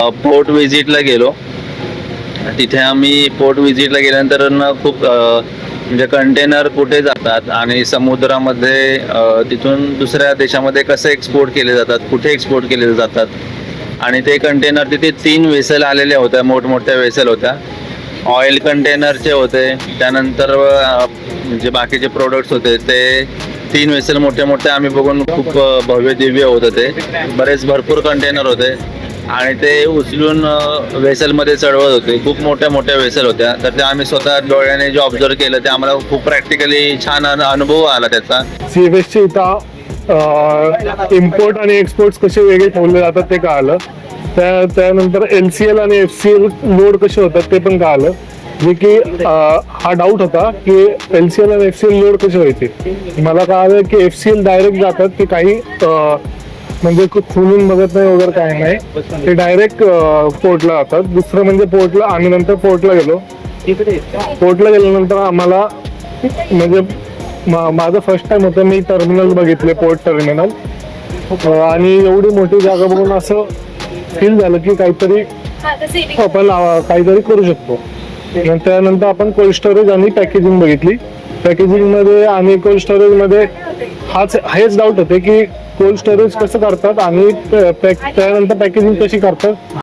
Port व्हिजिटला गेलो. तिथे आम्ही पोर्ट व्हिजिटला गेल्यानंतर खूप म्हणजे कंटेनर कुठे जातात आणि समुद्रामध्ये तिथून दुसऱ्या देशामध्ये कसे एक्सपोर्ट केले जातात, कुठे एक्सपोर्ट केले जातात आणि ते कंटेनर तिथे 3 वेसल आलेल्या होत्या, मोठमोठ्या वेसल होत्या. ऑइल कंटेनरचे होते, त्यानंतर म्हणजे बाकीचे प्रोडक्ट्स होते ते 3 वेसल मोठे मोठे आम्ही बघून खूप भव्य दिव्य होत होते. भरपूर कंटेनर होते आणि ते उचलून वेसलमध्ये चढवत होते. खूप मोठ्या मोठ्या वेसल होत्या. तर ते आम्ही स्वतः डोळ्याने जे ऑब्झर्व केलं ते आम्हाला खूप प्रॅक्टिकली छान अनुभव आला त्याचा. CFSचे इथं इम्पोर्ट आणि एक्सपोर्ट कसे वेगळे ठेवले जातात ते कळालं. त्यानंतर LCL आणि FCL लोड कसे होतात ते पण कळालं. जे की हा डाऊट होता की LCL आणि FCL लोड कसे व्हायचे. मला कळालं की FCL डायरेक्ट जातात की काही म्हणजे खोलून बघत नाही वगैरे काय नाही, ते डायरेक्ट पोर्टला जातात. दुसरं म्हणजे पोर्टला आम्ही नंतर पोर्टला गेल्यानंतर आम्हाला म्हणजे माझं फर्स्ट टाइम होतं. मी टर्मिनल बघितले, पोर्ट टर्मिनल, आणि एवढी मोठी जागा बघून असं फील झालं की काहीतरी आपण काहीतरी करू शकतो. त्यानंतर आपण कोल्ड स्टोरेज आणि पॅकेजिंग बघितली. पॅकेजिंग मध्ये आणि कोल्ड स्टोरेज मध्ये हेच डाऊट होते की कोल्ड स्टोरेज कसं करतात आणि त्यानंतर पॅकेजिंग कशी करतात.